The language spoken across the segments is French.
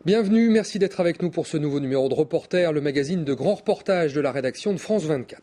Bienvenue, merci d'être avec nous pour ce nouveau numéro de Reporter, le magazine de grands reportages de la rédaction de France 24.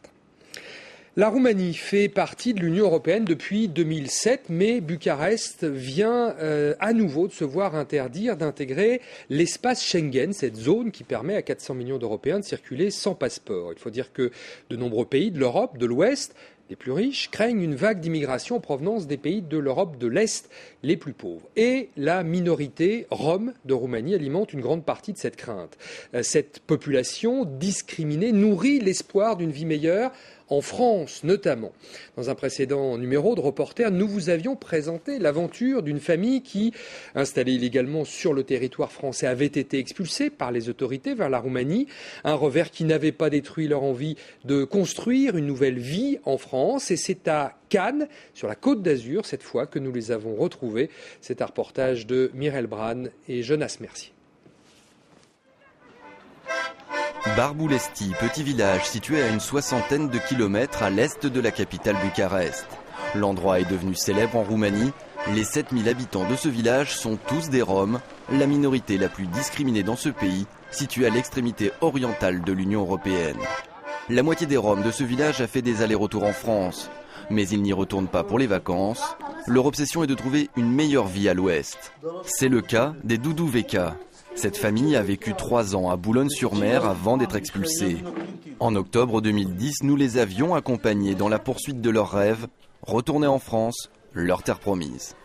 La Roumanie fait partie de l'Union européenne depuis 2007, mais Bucarest vient à nouveau de se voir interdire d'intégrer l'espace Schengen, cette zone qui permet à 400 millions d'Européens de circuler sans passeport. Il faut dire que de nombreux pays de l'Europe, de l'Ouest, les plus riches, craignent une vague d'immigration en provenance des pays de l'Europe de l'Est les plus pauvres. Et la minorité rom de Roumanie alimente une grande partie de cette crainte. Cette population discriminée nourrit l'espoir d'une vie meilleure en France notamment. Dans un précédent numéro de Reporter, nous vous avions présenté l'aventure d'une famille qui, installée illégalement sur le territoire français, avait été expulsée par les autorités vers la Roumanie. Un revers qui n'avait pas détruit leur envie de construire une nouvelle vie en France. Et c'est à Cannes, sur la Côte d'Azur, cette fois, que nous les avons retrouvés. C'est un reportage de Mireille Bran et Jonas Mercier. Barbulesti, petit village situé à une soixantaine de kilomètres à l'est de la capitale Bucarest. L'endroit est devenu célèbre en Roumanie. Les 7000 habitants de ce village sont tous des Roms, la minorité la plus discriminée dans ce pays, situé à l'extrémité orientale de l'Union européenne. La moitié des Roms de ce village a fait des allers-retours en France. Mais ils n'y retournent pas pour les vacances. Leur obsession est de trouver une meilleure vie à l'ouest. C'est le cas des Doudou Veka. Cette famille a vécu 3 ans à Boulogne-sur-Mer avant d'être expulsée. En octobre 2010, nous les avions accompagnés dans la poursuite de leurs rêves, retourner en France, leur terre promise.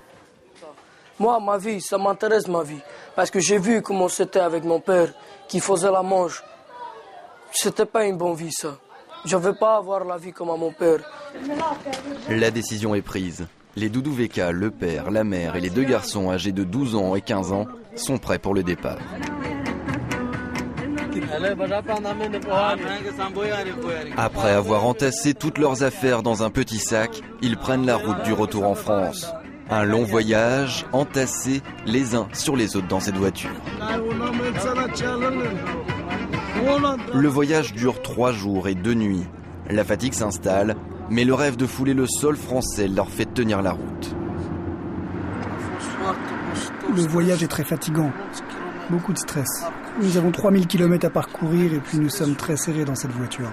Moi, ma vie, ça m'intéresse ma vie. Parce que j'ai vu comment c'était avec mon père, qui faisait la manche. C'était pas une bonne vie, ça. Je ne veux pas avoir la vie comme à mon père. La décision est prise. Les Doudou Veka, le père, la mère et les 2 garçons âgés de 12 ans et 15 ans sont prêts pour le départ. Après avoir entassé toutes leurs affaires dans un petit sac, ils prennent la route du retour en France. Un long voyage, entassés les uns sur les autres dans cette voiture. Le voyage dure 3 jours et 2 nuits. La fatigue s'installe, mais le rêve de fouler le sol français leur fait tenir la route. Le voyage est très fatigant. Beaucoup de stress. Nous avons 3000 km à parcourir et puis nous sommes très serrés dans cette voiture.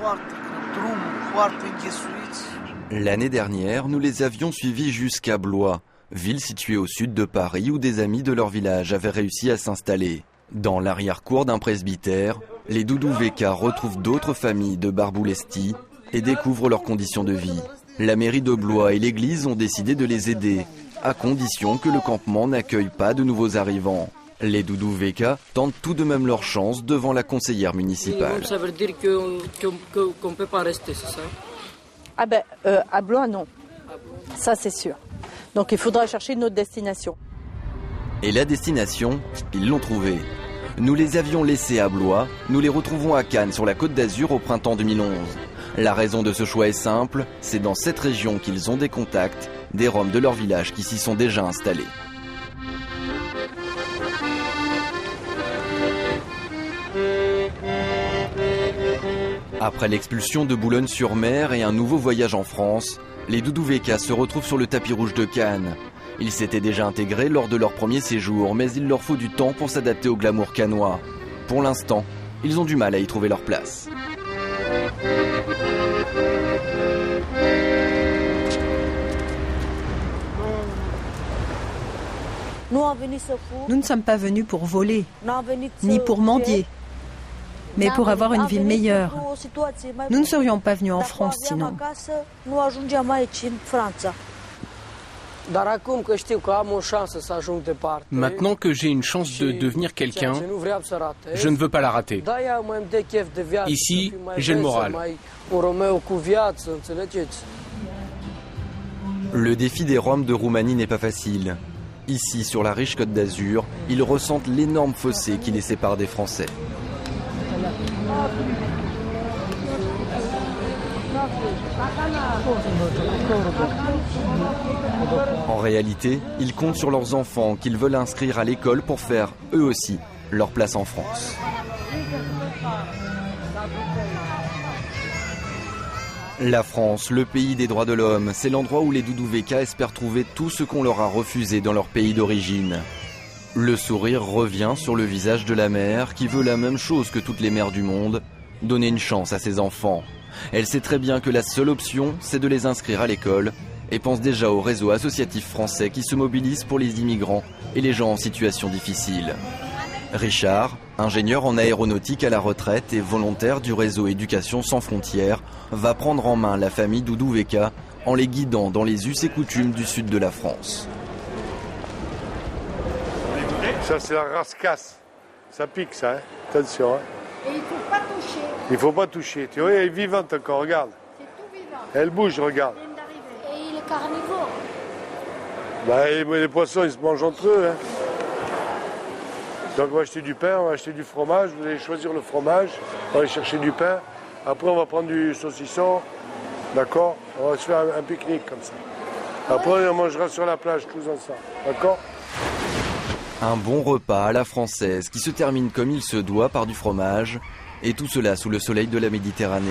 L'année dernière, nous les avions suivis jusqu'à Blois, ville située au sud de Paris où des amis de leur village avaient réussi à s'installer. Dans l'arrière-cour d'un presbytère, les Doudou Veka retrouvent d'autres familles de Barbulesti et découvrent leurs conditions de vie. La mairie de Blois et l'église ont décidé de les aider, à condition que le campement n'accueille pas de nouveaux arrivants. Les Doudou Veka tentent tout de même leur chance devant la conseillère municipale. Ça veut dire qu'on ne peut pas rester, c'est ça? À Blois, non. Ça, c'est sûr. Donc il faudra chercher une autre destination. Et la destination, ils l'ont trouvée. Nous les avions laissés à Blois, nous les retrouvons à Cannes sur la Côte d'Azur au printemps 2011. La raison de ce choix est simple, c'est dans cette région qu'ils ont des contacts, des Roms de leur village qui s'y sont déjà installés. Après l'expulsion de Boulogne-sur-Mer et un nouveau voyage en France, les Doudou Veka se retrouvent sur le tapis rouge de Cannes. Ils s'étaient déjà intégrés lors de leur premier séjour, mais il leur faut du temps pour s'adapter au glamour cannois. Pour l'instant, ils ont du mal à y trouver leur place. Nous ne sommes pas venus pour voler, ni pour mendier, mais pour avoir une vie meilleure. Nous ne serions pas venus en France sinon. Maintenant que j'ai une chance de devenir quelqu'un, je ne veux pas la rater. Ici, j'ai le moral. Le défi des Roms de Roumanie n'est pas facile. Ici, sur la riche Côte d'Azur, ils ressentent l'énorme fossé qui les sépare des Français. En réalité, ils comptent sur leurs enfants qu'ils veulent inscrire à l'école pour faire, eux aussi, leur place en France. La France, le pays des droits de l'homme, c'est l'endroit où les Doudou Veka espèrent trouver tout ce qu'on leur a refusé dans leur pays d'origine. Le sourire revient sur le visage de la mère qui veut la même chose que toutes les mères du monde, donner une chance à ses enfants. Elle sait très bien que la seule option, c'est de les inscrire à l'école et pense déjà au réseau associatif français qui se mobilise pour les immigrants et les gens en situation difficile. Richard, ingénieur en aéronautique à la retraite et volontaire du réseau Éducation sans frontières, va prendre en main la famille Doudouveka en les guidant dans les us et coutumes du sud de la France. Ça, c'est la rascasse. Ça pique, ça, hein. Attention. Hein. Et il ne faut pas toucher. Il ne faut pas toucher. Tu vois, elle est vivante encore, regarde. C'est tout vivant. Elle bouge, regarde. Et il est carnivore. Les poissons, ils se mangent entre eux. Hein. Donc on va acheter du pain, on va acheter du fromage. Vous allez choisir le fromage. On va aller chercher du pain. Après, on va prendre du saucisson. D'accord? On va se faire un pique-nique comme ça. Après, on mangera sur la plage tous ensemble. D'accord? Un bon repas à la française qui se termine comme il se doit par du fromage, et tout cela sous le soleil de la Méditerranée.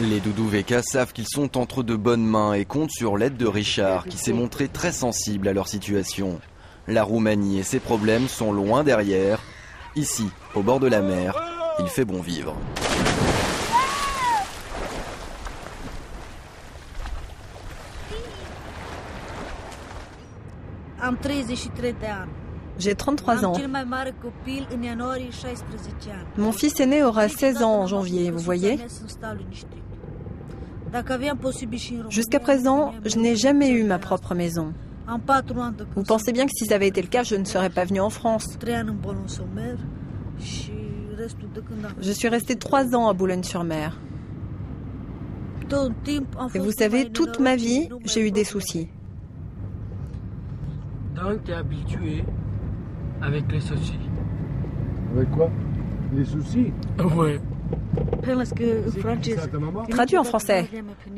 Les Doudouveka savent qu'ils sont entre de bonnes mains et comptent sur l'aide de Richard qui s'est montré très sensible à leur situation. La Roumanie et ses problèmes sont loin derrière. Ici, au bord de la mer, il fait bon vivre. J'ai 33 ans. Mon fils aîné aura 16 ans en janvier, vous voyez. Jusqu'à présent, je n'ai jamais eu ma propre maison. Vous pensez bien que si ça avait été le cas, je ne serais pas venue en France. Je suis restée 3 ans à Boulogne-sur-Mer. Et vous savez, toute ma vie, j'ai eu des soucis. Donc tu es habitué avec les soucis. Avec quoi? Les soucis? Ouais. Traduit en français.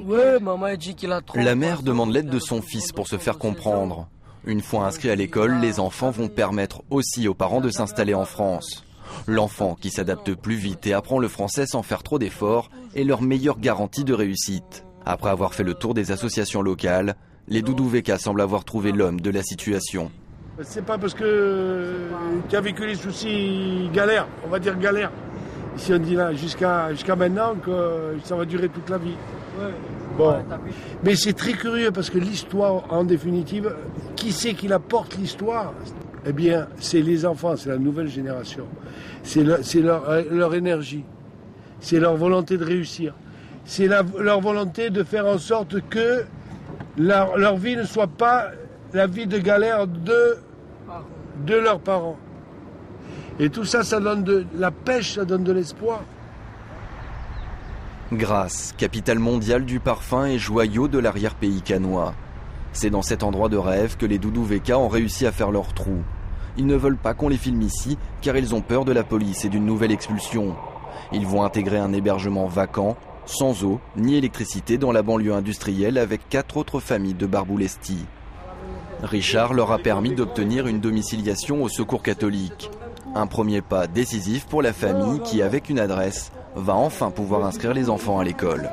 Ouais, maman dit qu'il a trop. La mère demande l'aide de son fils pour se faire comprendre. Une fois inscrits à l'école, les enfants vont permettre aussi aux parents de s'installer en France. L'enfant qui s'adapte plus vite et apprend le français sans faire trop d'efforts est leur meilleure garantie de réussite. Après avoir fait le tour des associations locales, les Doudouveka semblent avoir trouvé l'homme de la situation. C'est pas parce que tu as vécu les soucis galères, on va dire galères. Ici on dit là, jusqu'à maintenant que ça va durer toute la vie. Bon. Mais c'est très curieux parce que l'histoire, en définitive, qui c'est qui la porte l'histoire? Eh bien, c'est les enfants, c'est la nouvelle génération. C'est leur énergie. C'est leur volonté de réussir. C'est leur volonté de faire en sorte que leur vie ne soit pas la vie de galère de leurs parents. Et tout ça, ça donne de la pêche, ça donne de l'espoir. Grasse, capitale mondiale du parfum et joyau de l'arrière-pays cannois. C'est dans cet endroit de rêve que les Doudouveka ont réussi à faire leur trou. Ils ne veulent pas qu'on les filme ici car ils ont peur de la police et d'une nouvelle expulsion. Ils vont intégrer un hébergement vacant, sans eau ni électricité dans la banlieue industrielle avec 4 autres familles de Barboulesti. Richard leur a permis d'obtenir une domiciliation au Secours catholique. Un premier pas décisif pour la famille qui, avec une adresse, va enfin pouvoir inscrire les enfants à l'école.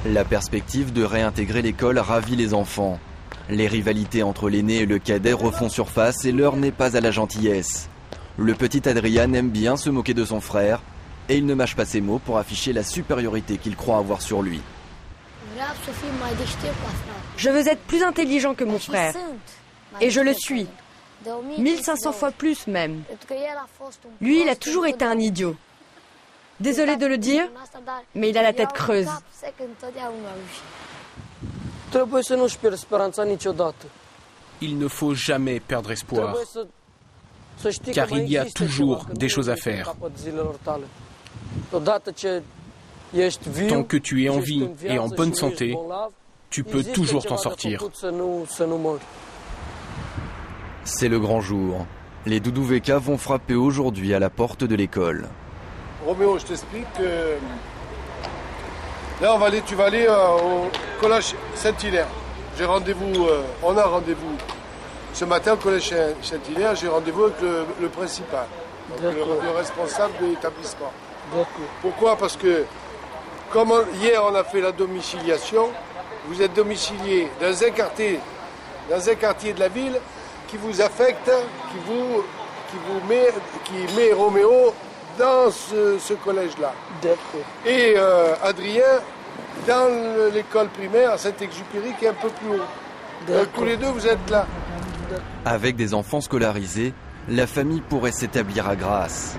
La perspective de réintégrer l'école ravit les enfants. Les rivalités entre l'aîné et le cadet refont surface et l'heure n'est pas à la gentillesse. Le petit Adrian aime bien se moquer de son frère et il ne mâche pas ses mots pour afficher la supériorité qu'il croit avoir sur lui. Je veux être plus intelligent que mon frère. Et je le suis. 1500 fois plus même. Lui, il a toujours été un idiot. Désolé de le dire, mais il a la tête creuse. Il ne faut jamais perdre espoir, car il y a toujours des choses à faire. Tant que tu es en vie et en bonne santé, tu peux toujours t'en sortir. C'est le grand jour. Les Doudouveka vont frapper aujourd'hui à la porte de l'école. Roméo, je t'explique que... Là, tu vas aller au collège Saint-Hilaire. J'ai rendez-vous, on a rendez-vous. Ce matin, au collège Saint-Hilaire, j'ai rendez-vous avec le principal, donc le responsable de l'établissement. Pourquoi? Parce que comme hier on a fait la domiciliation, vous êtes domicilié dans un quartier de la ville qui vous affecte, qui met Roméo dans ce collège-là. Et Adrien dans l'école primaire à Saint-Exupéry qui est un peu plus haut. Donc tous les deux vous êtes là. Avec des enfants scolarisés, la famille pourrait s'établir à Grasse.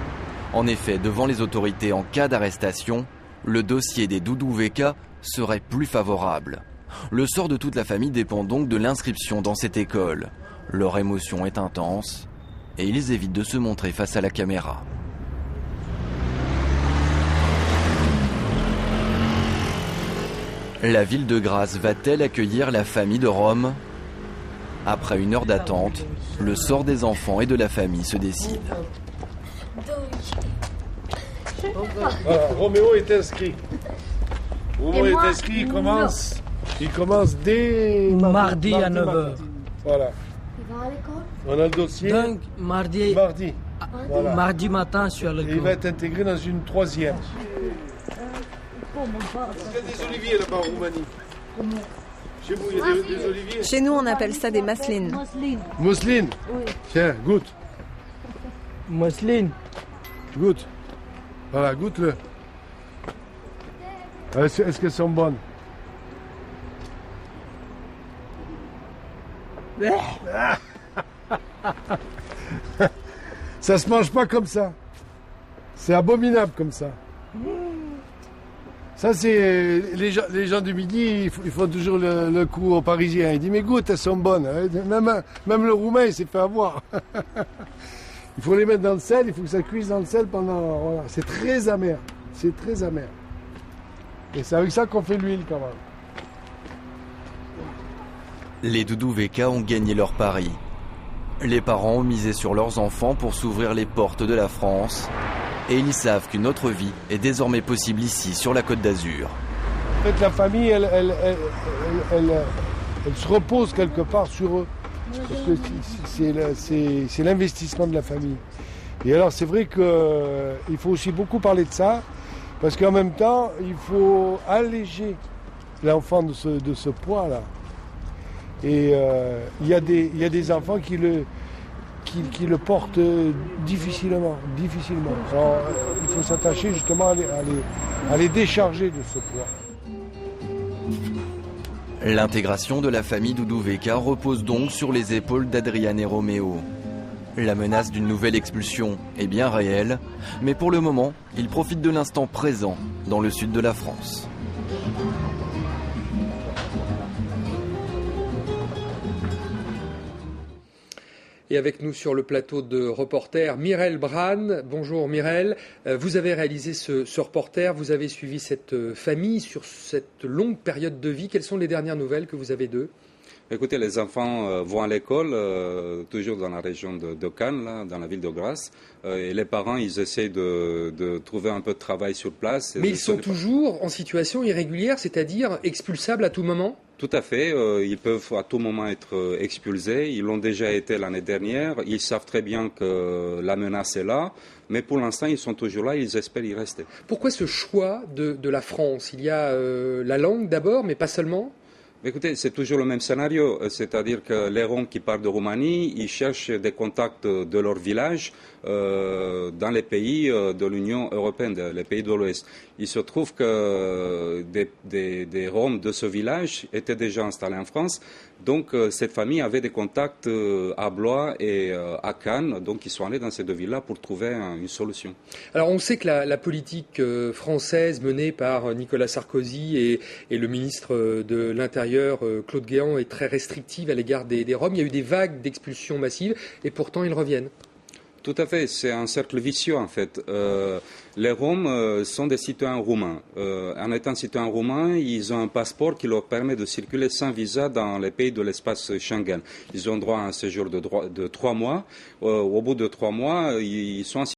En effet, devant les autorités en cas d'arrestation, le dossier des Doudou VK serait plus favorable. Le sort de toute la famille dépend donc de l'inscription dans cette école. Leur émotion est intense et ils évitent de se montrer face à la caméra. La ville de Grasse va-t-elle accueillir la famille de Rome ? Après une heure d'attente, le sort des enfants et de la famille se décide. Voilà, Roméo est inscrit. Roméo est inscrit, il commence dès mardi à 9h. Voilà. Il va à l'école. On a le dossier. Donc mardi. Voilà. Mardi matin sur l'école. Il va être intégré dans une 3e. Il y a des oliviers là-bas en Roumanie. Chez vous, il y a des oliviers. Chez nous, on appelle ça des masselines. Mousseline. Oui. Tiens, goûte. Mousseline. Goûte. Voilà, goûte-le. Est-ce qu'elles sont bonnes? Ça se mange pas comme ça. C'est abominable comme ça. Ça, c'est les gens du Midi, ils font toujours le coup aux Parisiens. Ils disent mais goûte, elles sont bonnes. Même le Roumain, il s'est fait avoir. Il faut les mettre dans le sel, il faut que ça cuise dans le sel pendant. Voilà. C'est très amer. C'est très amer. Et c'est avec ça qu'on fait l'huile quand même. Les Doudou VK ont gagné leur pari. Les parents ont misé sur leurs enfants pour s'ouvrir les portes de la France. Et ils savent qu'une autre vie est désormais possible ici, sur la Côte d'Azur. En fait, la famille, elle se repose quelque part sur eux. Parce que c'est l'investissement de la famille. Et alors, c'est vrai qu'il faut aussi beaucoup parler de ça, parce qu'en même temps, il faut alléger l'enfant de ce poids-là. Et il y a des enfants qui le portent difficilement. Alors, il faut s'attacher justement à les décharger de ce poids. L'intégration de la famille Doudou VK repose donc sur les épaules d'Adrian et Roméo. La menace d'une nouvelle expulsion est bien réelle, mais pour le moment, ils profitent de l'instant présent dans le sud de la France. Et avec nous sur le plateau de reporter, Mireille Brane. Bonjour Mireille, vous avez réalisé ce reporter, vous avez suivi cette famille sur cette longue période de vie. Quelles sont les dernières nouvelles que vous avez d'eux ? Écoutez, les enfants vont à l'école, toujours dans la région de Cannes, là, dans la ville de Grasse. Et les parents, ils essaient de trouver un peu de travail sur place. Mais ils sont toujours en situation irrégulière, c'est-à-dire expulsables à tout moment ? Tout à fait. Ils peuvent à tout moment être expulsés. Ils l'ont déjà été l'année dernière. Ils savent très bien que la menace est là. Mais pour l'instant, ils sont toujours là. Ils espèrent y rester. Pourquoi ce choix de la France ? Il y a la langue d'abord, mais pas seulement ? Écoutez, c'est toujours le même scénario, c'est-à-dire que les Roms qui partent de Roumanie, ils cherchent des contacts de leur village dans les pays de l'Union européenne, les pays de l'Ouest. Il se trouve que des Roms de ce village étaient déjà installés en France, donc cette famille avait des contacts à Blois et à Cannes, donc ils sont allés dans ces deux villes-là pour trouver une solution. Alors on sait que la politique française menée par Nicolas Sarkozy et le ministre de l'Intérieur, Claude Guéant, est très restrictive à l'égard des Roms. Il y a eu des vagues d'expulsions massives et pourtant ils reviennent. Tout à fait, c'est un cercle vicieux en fait. Les Roms sont des citoyens roumains. En étant citoyens roumains, ils ont un passeport qui leur permet de circuler sans visa dans les pays de l'espace Schengen. Ils ont droit à un séjour de 3 mois. Au bout de 3 mois, ils sont en